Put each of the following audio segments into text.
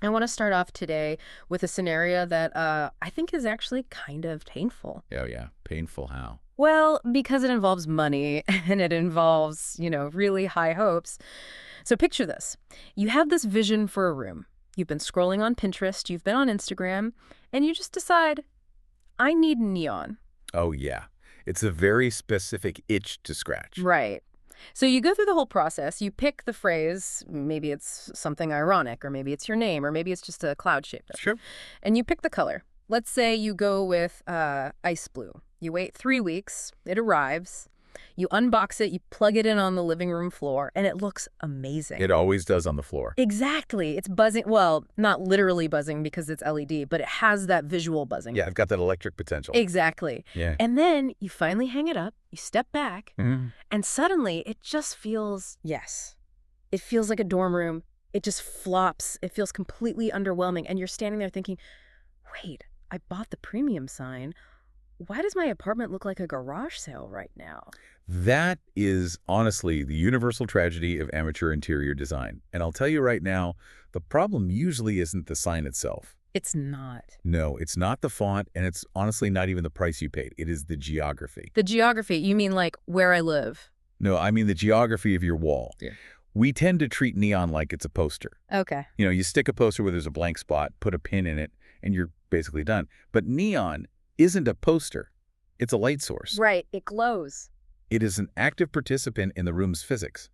I want to start off today with a scenario that I think is actually kind of painful. Oh, yeah. Painful how? Well, because it involves money and it involves, really high hopes. So picture this. You have this vision for a room. You've been scrolling on Pinterest, you've been on Instagram, and you just decide, I need neon. Oh, yeah. It's a very specific itch to scratch. Right. So you go through the whole process. You pick the phrase. Maybe it's something ironic, or maybe it's your name, or maybe it's just a cloud shape. Sure. And you pick the color. Let's say you go with ice blue. You wait 3 weeks. It arrives. You unbox it. You plug it in on the living room floor, and it looks amazing. It always does on the floor. Exactly. It's buzzing. Well, not literally buzzing because it's LED, but it has that visual buzzing. Yeah, I've got that electric potential. Exactly. Yeah. And then you finally hang it up. You step back. Mhm. And suddenly, it just feels, it feels like a dorm room. It just flops. It feels completely underwhelming. And you're standing there thinking, wait, I bought the premium sign. Why does my apartment look like a garage sale right now? That is honestly the universal tragedy of amateur interior design. And I'll tell you right now, the problem usually isn't the sign itself. It's not. No, it's not the font, and it's honestly not even the price you paid. It is the geography. The geography, you mean like where I live? No, I mean the geography of your wall. Yeah. We tend to treat neon like it's a poster. Okay. You stick a poster where there's a blank spot, put a pin in it, and you're basically done. But neon isn't a poster. It's a light source. Right. It glows. It is an active participant in the room's physics.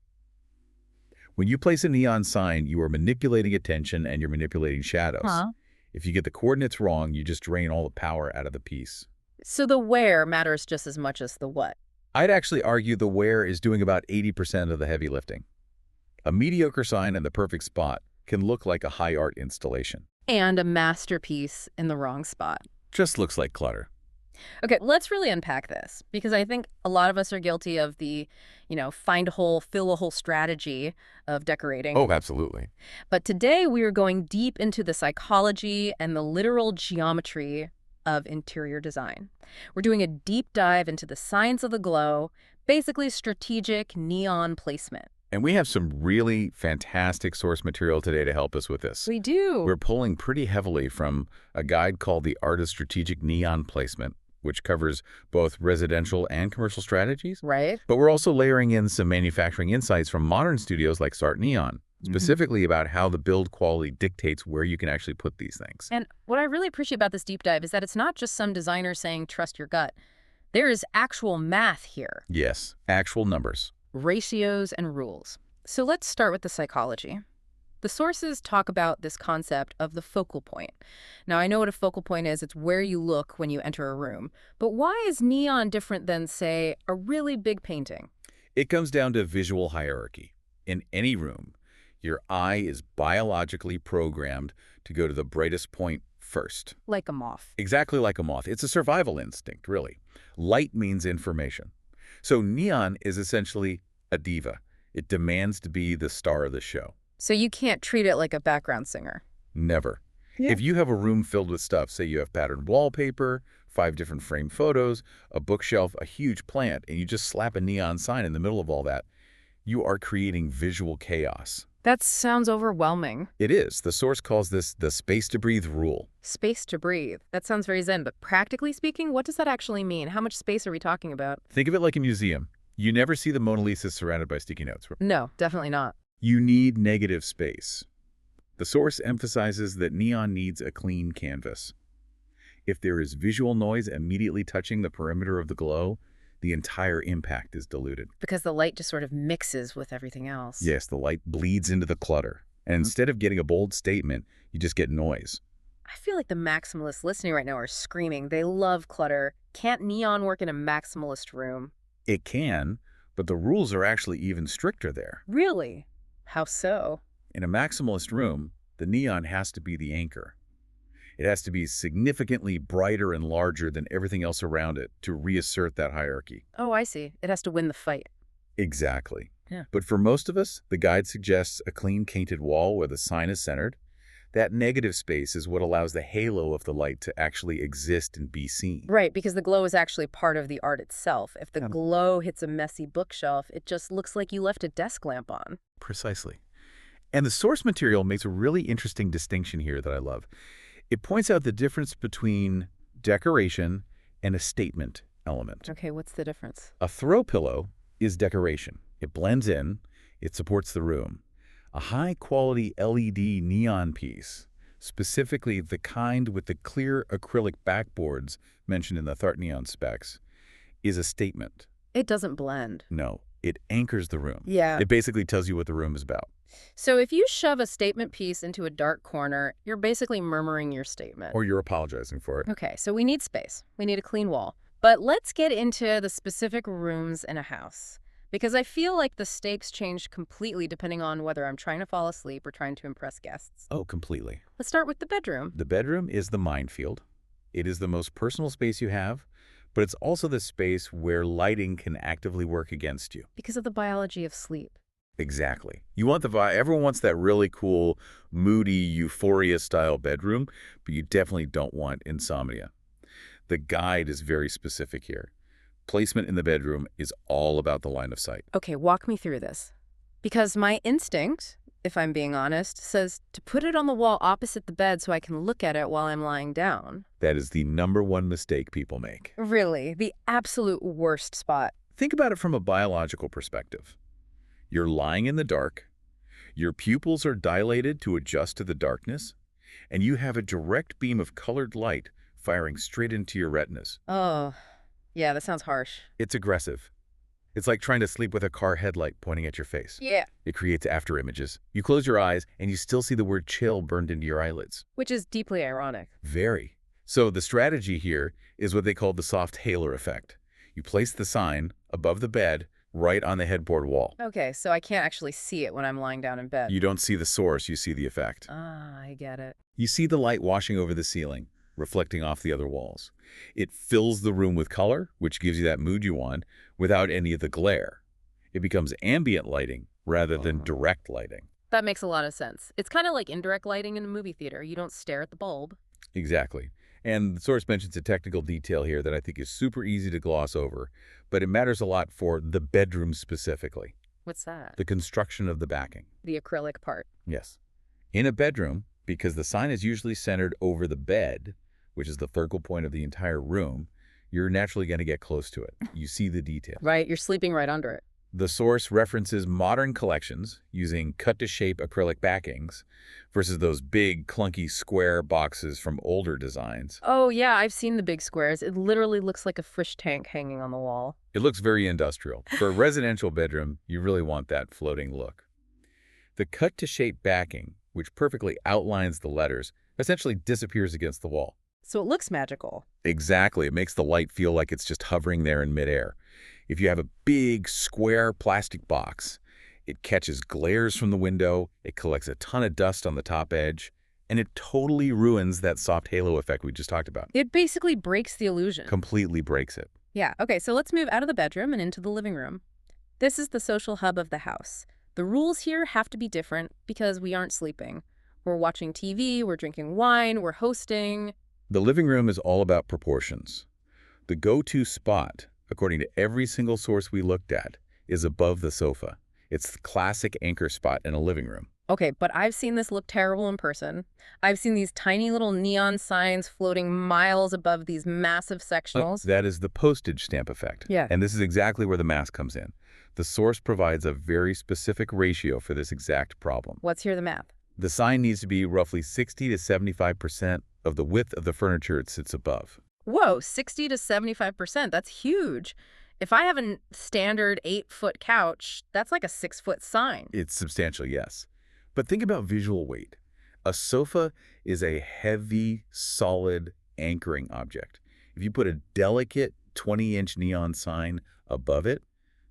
When you place a neon sign, you are manipulating attention and you're manipulating shadows. Huh? If you get the coordinates wrong, you just drain all the power out of the piece. So the where matters just as much as the what. I'd actually argue the where is doing about 80% of the heavy lifting. A mediocre sign in the perfect spot can look like a high art installation. And a masterpiece in the wrong spot. Just looks like clutter. Okay, let's really unpack this because I think a lot of us are guilty of the, find a hole, fill a hole strategy of decorating. Oh, absolutely. But today we are going deep into the psychology and the literal geometry of interior design. We're doing a deep dive into the science of the glow, basically strategic neon placement. And we have some really fantastic source material today to help us with this. We do. We're pulling pretty heavily from a guide called The Art of Strategic Neon Placement, which covers both residential and commercial strategies. Right. But we're also layering in some manufacturing insights from modern studios like Start Neon, specifically about how the build quality dictates where you can actually put these things. And what I really appreciate about this deep dive is that it's not just some designer saying, trust your gut. There is actual math here. Yes, actual numbers. Ratios and rules. So let's start with the psychology. The sources talk about this concept of the focal point. Now, I know what a focal point is. It's where you look when you enter a room. But why is neon different than, say, a really big painting? It comes down to visual hierarchy. In any room, your eye is biologically programmed to go to the brightest point first. Like a moth. Exactly like a moth. It's a survival instinct, really. Light means information. So neon is essentially a diva. It demands to be the star of the show. So you can't treat it like a background singer. Never. Yeah. If you have a room filled with stuff, say you have patterned wallpaper, 5 different framed photos, a bookshelf, a huge plant, and you just slap a neon sign in the middle of all that, you are creating visual chaos. That sounds overwhelming. It is. The source calls this the space to breathe rule. Space to breathe. That sounds very zen, but practically speaking, what does that actually mean? How much space are we talking about? Think of it like a museum. You never see the Mona Lisa surrounded by sticky notes. No, definitely not. You need negative space. The source emphasizes that neon needs a clean canvas. If there is visual noise immediately touching the perimeter of the glow, the entire impact is diluted. Because the light just sort of mixes with everything else. Yes, the light bleeds into the clutter. And instead of getting a bold statement, you just get noise. I feel like the maximalists listening right now are screaming. They love clutter. Can't neon work in a maximalist room? It can, but the rules are actually even stricter there. Really? How so? In a maximalist room, the neon has to be the anchor. It has to be significantly brighter and larger than everything else around it to reassert that hierarchy. Oh, I see. It has to win the fight. Exactly. Yeah. But for most of us, the guide suggests a clean painted wall where the sign is centered. That negative space is what allows the halo of the light to actually exist and be seen. Right, because the glow is actually part of the art itself. If the glow hits a messy bookshelf, it just looks like you left a desk lamp on. Precisely. And the source material makes a really interesting distinction here that I love. It points out the difference between decoration and a statement element. Okay, what's the difference? A throw pillow is decoration. It blends in, it supports the room. A high-quality LED neon piece, specifically the kind with the clear acrylic backboards mentioned in the Thart Neon specs, is a statement. It doesn't blend. No, it anchors the room. Yeah. It basically tells you what the room is about. So if you shove a statement piece into a dark corner, you're basically murmuring your statement. Or you're apologizing for it. Okay, so we need space. We need a clean wall. But let's get into the specific rooms in a house. Because I feel like the stakes change completely depending on whether I'm trying to fall asleep or trying to impress guests. Oh, completely. Let's start with the bedroom. The bedroom is the minefield. It is the most personal space you have, but it's also the space where lighting can actively work against you. Because of the biology of sleep. Exactly. You want the vibe. Everyone wants that really cool, moody, euphoria-style bedroom, but you definitely don't want insomnia. The guide is very specific here. Placement in the bedroom is all about the line of sight. Okay, walk me through this. Because my instinct, if I'm being honest, says to put it on the wall opposite the bed so I can look at it while I'm lying down. That is the #1 mistake people make. Really, the absolute worst spot. Think about it from a biological perspective. You're lying in the dark, your pupils are dilated to adjust to the darkness, and you have a direct beam of colored light firing straight into your retinas. Oh, yeah, that sounds harsh. It's aggressive. It's like trying to sleep with a car headlight pointing at your face. Yeah. It creates after images. You close your eyes, and you still see the word chill burned into your eyelids. Which is deeply ironic. Very. So the strategy here is what they call the soft halo effect. You place the sign above the bed, right on the headboard wall. Okay, so I can't actually see it when I'm lying down in bed. You don't see the source, you see the effect. Ah, I get it. You see the light washing over the ceiling, reflecting off the other walls. It fills the room with color, which gives you that mood you want, without any of the glare. It becomes ambient lighting rather than direct lighting. That makes a lot of sense. It's kind of like indirect lighting in a movie theater. You don't stare at the bulb. Exactly. And the source mentions a technical detail here that I think is super easy to gloss over, but it matters a lot for the bedroom specifically. What's that? The construction of the backing. The acrylic part. Yes. In a bedroom, because the sign is usually centered over the bed, which is the focal point of the entire room, you're naturally going to get close to it. You see the detail. Right, you're sleeping right under it. The source references modern collections using cut-to-shape acrylic backings versus those big, clunky square boxes from older designs. Oh, yeah, I've seen the big squares. It literally looks like a fish tank hanging on the wall. It looks very industrial. For a residential bedroom, you really want that floating look. The cut-to-shape backing, which perfectly outlines the letters, essentially disappears against the wall. So it looks magical. Exactly. It makes the light feel like it's just hovering there in midair. If you have a big, square plastic box, it catches glares from the window, it collects a ton of dust on the top edge, and it totally ruins that soft halo effect we just talked about. It basically breaks the illusion. Completely breaks it. Yeah, okay, so let's move out of the bedroom and into the living room. This is the social hub of the house. The rules here have to be different because we aren't sleeping. We're watching TV, we're drinking wine, we're hosting. The living room is all about proportions. The go-to spot, according to every single source we looked at, is above the sofa. It's the classic anchor spot in a living room. Okay, but I've seen this look terrible in person. I've seen these tiny little neon signs floating miles above these massive sectionals. That is the postage stamp effect. Yeah. And this is exactly where the math comes in. The source provides a very specific ratio for this exact problem. Let's hear the math. The sign needs to be roughly 60 to 75% of the width of the furniture it sits above. Whoa, 60 to 75%. That's huge. If I have a standard 8-foot couch, that's like a 6-foot sign. It's substantial, yes. But think about visual weight. A sofa is a heavy, solid, anchoring object. If you put a delicate 20-inch neon sign above it,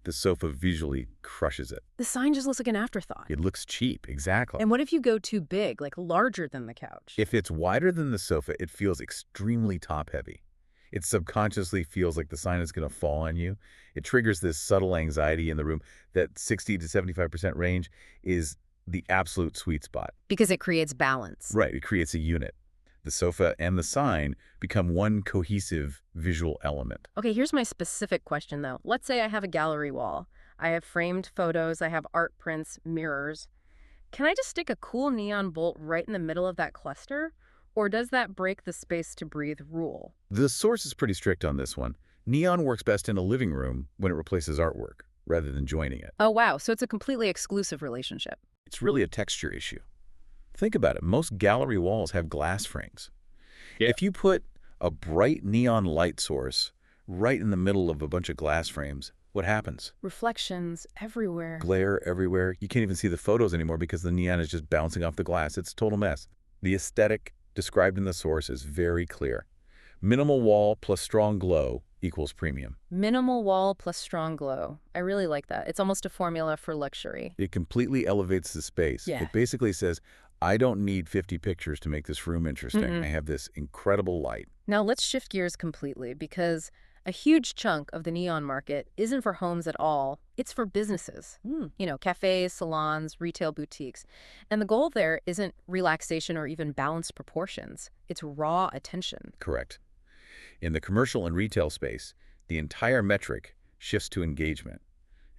the sofa visually crushes it. The sign just looks like an afterthought. It looks cheap, exactly. And what if you go too big, like larger than the couch? If it's wider than the sofa, it feels extremely top-heavy. It subconsciously feels like the sign is going to fall on you. It triggers this subtle anxiety in the room. That 60 to 75% range is the absolute sweet spot. Because it creates balance. Right, it creates a unit. The sofa and the sign become one cohesive visual element. Okay, here's my specific question, though. Let's say I have a gallery wall. I have framed photos, I have art prints, mirrors. Can I just stick a cool neon bolt right in the middle of that cluster? Or does that break the space to breathe rule? The source is pretty strict on this one. Neon works best in a living room when it replaces artwork, rather than joining it. Oh, wow. So it's a completely exclusive relationship. It's really a texture issue. Think about it. Most gallery walls have glass frames. Yeah. If you put a bright neon light source right in the middle of a bunch of glass frames, what happens? Reflections everywhere. Glare everywhere. You can't even see the photos anymore because the neon is just bouncing off the glass. It's a total mess. The aesthetic described in the source is very clear. Minimal wall plus strong glow equals premium. Minimal wall plus strong glow. I really like that. It's almost a formula for luxury. It completely elevates the space. Yeah. It basically says, I don't need 50 pictures to make this room interesting. I have this incredible light. Now let's shift gears completely because a huge chunk of the neon market isn't for homes at all. It's for businesses. You know, cafes, salons, retail boutiques. And the goal there isn't relaxation or even balanced proportions. It's raw attention. Correct. In the commercial and retail space, the entire metric shifts to engagement.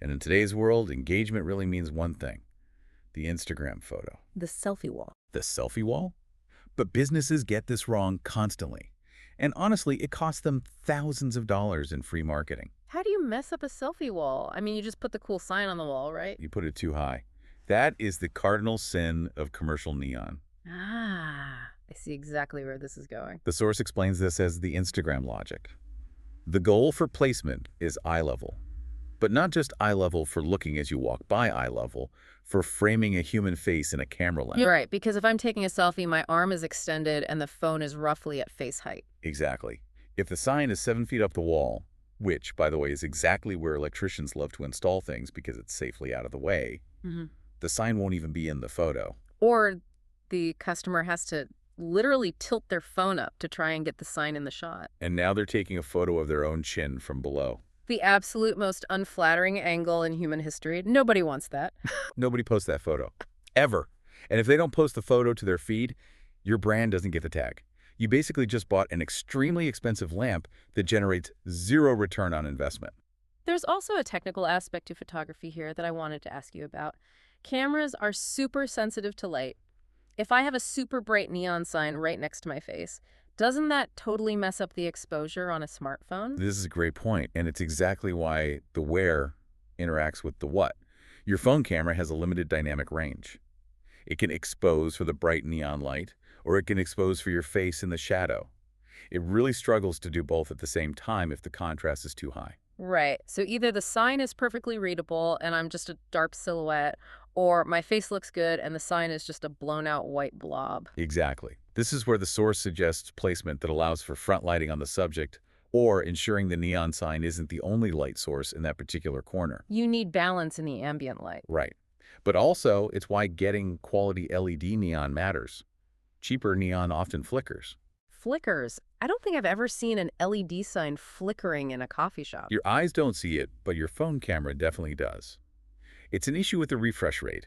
And in today's world, engagement really means one thing: the Instagram photo. The selfie wall. The selfie wall? But businesses get this wrong constantly. And honestly, it costs them thousands of dollars in free marketing. How do you mess up a selfie wall? I mean, you just put the cool sign on the wall, right? You put it too high. That is the cardinal sin of commercial neon. Ah, I see exactly where this is going. The source explains this as the Instagram logic. The goal for placement is eye level. But not just eye level for looking as you walk by eye level, for framing a human face in a camera lens. You're right, because if I'm taking a selfie, my arm is extended and the phone is roughly at face height. Exactly. If the sign is 7 feet up the wall, which, by the way, is exactly where electricians love to install things because it's safely out of the way, the sign won't even be in the photo. Or the customer has to literally tilt their phone up to try and get the sign in the shot. And now they're taking a photo of their own chin from below. The absolute most unflattering angle in human history. Nobody wants that. Nobody posts that photo. Ever. And if they don't post the photo to their feed, your brand doesn't get the tag. You basically just bought an extremely expensive lamp that generates zero return on investment. There's also a technical aspect to photography here that I wanted to ask you about. Cameras are super sensitive to light. If I have a super bright neon sign right next to my face, doesn't that totally mess up the exposure on a smartphone? This is a great point, and it's exactly why the where interacts with the what. Your phone camera has a limited dynamic range. It can expose for the bright neon light, or it can expose for your face in the shadow. It really struggles to do both at the same time if the contrast is too high. Right. So either the sign is perfectly readable and I'm just a dark silhouette, or my face looks good and the sign is just a blown out white blob. Exactly. This is where the source suggests placement that allows for front lighting on the subject, or ensuring the neon sign isn't the only light source in that particular corner. You need balance in the ambient light. Right. But also, it's why getting quality LED neon matters. Cheaper neon often flickers. Flickers. I don't think I've ever seen an LED sign flickering in a coffee shop. Your eyes don't see it, but your phone camera definitely does. It's an issue with the refresh rate.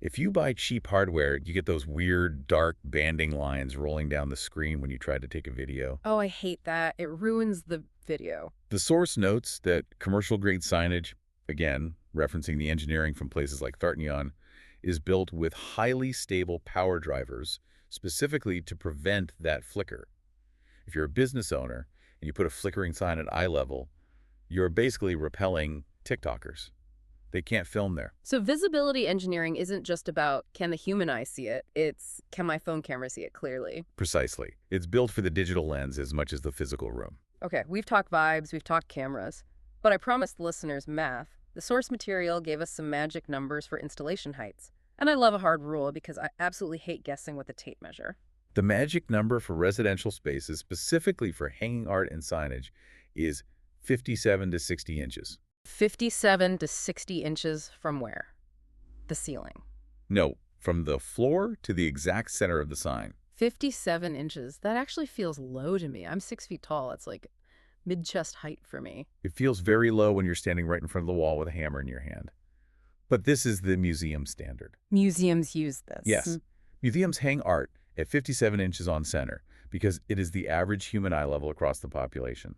If you buy cheap hardware, you get those weird, dark banding lines rolling down the screen when you try to take a video. Oh, I hate that. It ruins the video. The source notes that commercial-grade signage, again, referencing the engineering from places like Thartneon, is built with highly stable power drivers, specifically to prevent that flicker. If you're a business owner and you put a flickering sign at eye level, you're basically repelling TikTokers. They can't film there. So visibility engineering isn't just about can the human eye see it, it's can my phone camera see it clearly. Precisely. It's built for the digital lens as much as the physical room. Okay, we've talked vibes, we've talked cameras, but I promised the listeners math. The source material gave us some magic numbers for installation heights. And I love a hard rule because I absolutely hate guessing with a tape measure. The magic number for residential spaces, specifically for hanging art and signage, is 57 to 60 inches. 57 to 60 inches from where? The ceiling. No, from the floor to the exact center of the sign. 57 inches. That actually feels low to me. I'm 6 feet tall. It's like mid-chest height for me. It feels very low when you're standing right in front of the wall with a hammer in your hand. But this is the museum standard. Museums use this. Yes. Museums hang art at 57 inches on center because it is the average human eye level across the population.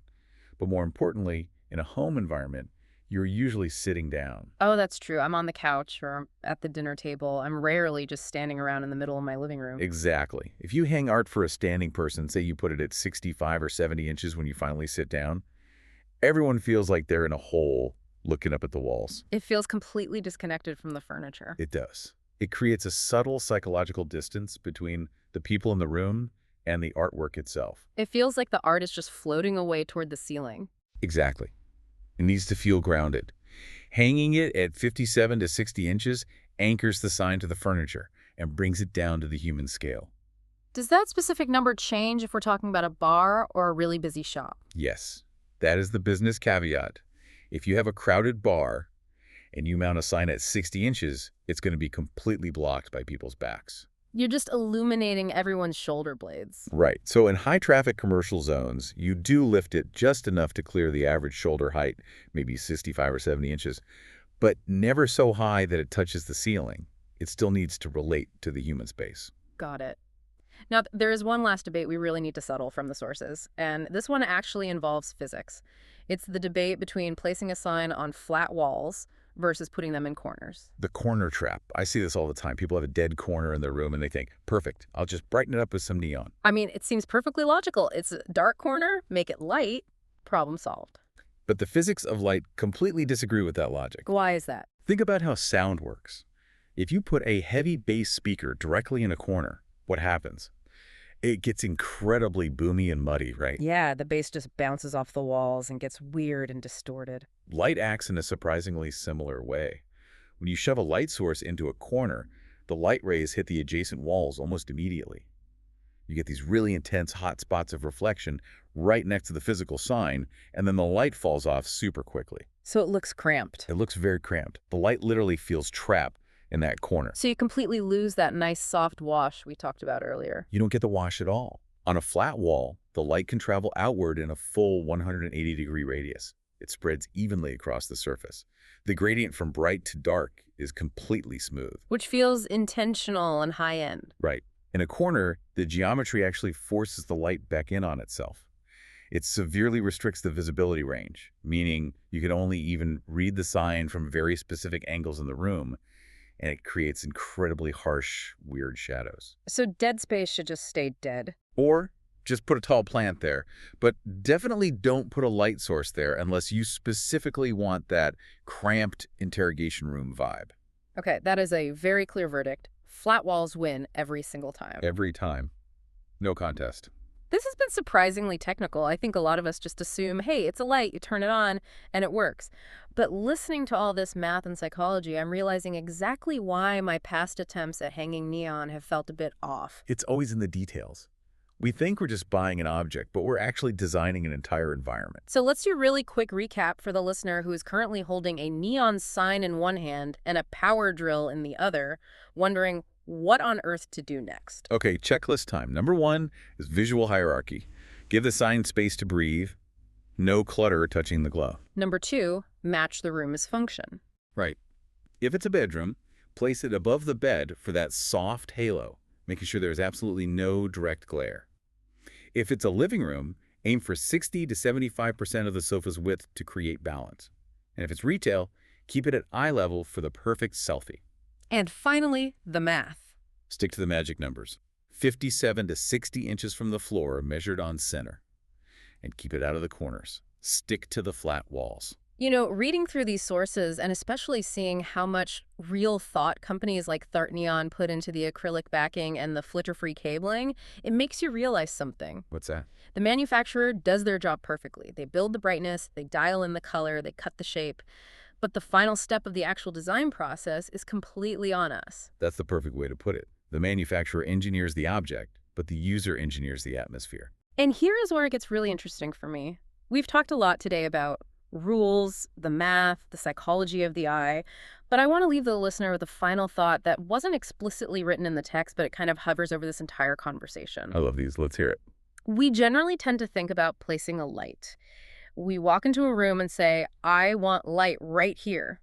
But more importantly, in a home environment, You're usually sitting down. Oh, that's true. I'm on the couch or I'm at the dinner table. I'm rarely just standing around in the middle of my living room. Exactly. If you hang art for a standing person, say you put it at 65 or 70 inches when you finally sit down, everyone feels like they're in a hole looking up at the walls. It feels completely disconnected from the furniture. It does. It creates a subtle psychological distance between the people in the room and the artwork itself. It feels like the art is just floating away toward the ceiling. Exactly. It needs to feel grounded. Hanging it at 57 to 60 inches anchors the sign to the furniture and brings it down to the human scale. Does that specific number change if we're talking about a bar or a really busy shop? Yes, that is the business caveat. If you have a crowded bar and you mount a sign at 60 inches, it's going to be completely blocked by people's backs. You're just illuminating everyone's shoulder blades. Right. So in high-traffic commercial zones, you do lift it just enough to clear the average shoulder height, maybe 65 or 70 inches, but never so high that it touches the ceiling. It still needs to relate to the human space. Got it. Now, there is one last debate we really need to settle from the sources, and this one actually involves physics. It's the debate between placing a sign on flat walls versus putting them in corners. The corner trap. I see this all the time. People have a dead corner in their room and they think, perfect, I'll just brighten it up with some neon. I mean, it seems perfectly logical. It's a dark corner, make it light, problem solved. But the physics of light completely disagree with that logic. Why is that? Think about how sound works. If you put a heavy bass speaker directly in a corner, what happens? It gets incredibly boomy and muddy, right? Yeah, the bass just bounces off the walls and gets weird and distorted. Light acts in a surprisingly similar way. When you shove a light source into a corner, the light rays hit the adjacent walls almost immediately. You get these really intense hot spots of reflection right next to the physical sign, and then the light falls off super quickly. So it looks cramped. It looks very cramped. The light literally feels trapped in that corner. So you completely lose that nice soft wash we talked about earlier. You don't get the wash at all. On a flat wall, the light can travel outward in a full 180-degree radius. It spreads evenly across the surface. The gradient from bright to dark is completely smooth. Which feels intentional and high-end. Right. In a corner, the geometry actually forces the light back in on itself. It severely restricts the visibility range, meaning you can only even read the sign from very specific angles in the room, and it creates incredibly harsh, weird shadows. So dead space should just stay dead. Or just put a tall plant there, but definitely don't put a light source there unless you specifically want that cramped interrogation room vibe. Okay, that is a very clear verdict. Flat walls win every single time. Every time. No contest. This has been surprisingly technical. I think a lot of us just assume, hey, it's a light, you turn it on, and it works. But listening to all this math and psychology, I'm realizing exactly why my past attempts at hanging neon have felt a bit off. It's always in the details. We think we're just buying an object, but we're actually designing an entire environment. So let's do a really quick recap for the listener who is currently holding a neon sign in one hand and a power drill in the other, wondering what on earth to do next. Okay, checklist time. Number 1 is visual hierarchy. Give the sign space to breathe. No clutter touching the glow. Number 2, match the room's function. Right. If it's a bedroom, place it above the bed for that soft halo, making sure there's absolutely no direct glare. If it's a living room, aim for 60 to 75% of the sofa's width to create balance. And if it's retail, keep it at eye level for the perfect selfie. And finally, the math. Stick to the magic numbers. 57 to 60 inches from the floor measured on center. And keep it out of the corners. Stick to the flat walls. You know, reading through these sources and especially seeing how much real thought companies like Thart Neon put into the acrylic backing and the flitter-free cabling, it makes you realize something. What's that? The manufacturer does their job perfectly. They build the brightness, they dial in the color, they cut the shape. But the final step of the actual design process is completely on us. That's the perfect way to put it. The manufacturer engineers the object, but the user engineers the atmosphere. And here is where it gets really interesting for me. We've talked a lot today about rules, the math, the psychology of the eye, but I want to leave the listener with a final thought that wasn't explicitly written in the text, but it kind of hovers over this entire conversation. I love these. Let's hear it. We generally tend to think about placing a light. We walk into a room and say, I want light right here.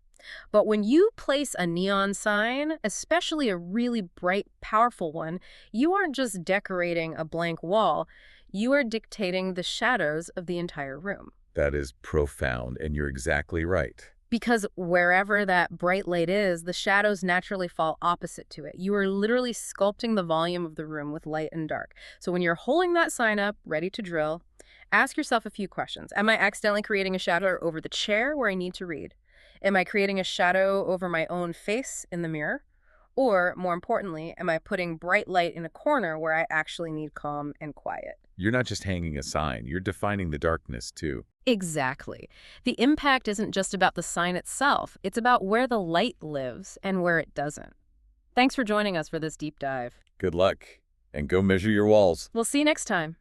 But when you place a neon sign, especially a really bright, powerful one, you aren't just decorating a blank wall. You are dictating the shadows of the entire room. That is profound, and you're exactly right. Because wherever that bright light is, the shadows naturally fall opposite to it. You are literally sculpting the volume of the room with light and dark. So when you're holding that sign up, ready to drill, ask yourself a few questions. Am I accidentally creating a shadow over the chair where I need to read? Am I creating a shadow over my own face in the mirror? Or, more importantly, am I putting bright light in a corner where I actually need calm and quiet? You're not just hanging a sign, you're defining the darkness too. Exactly. The impact isn't just about the sign itself, it's about where the light lives and where it doesn't. Thanks for joining us for this deep dive. Good luck, and go measure your walls. We'll see you next time.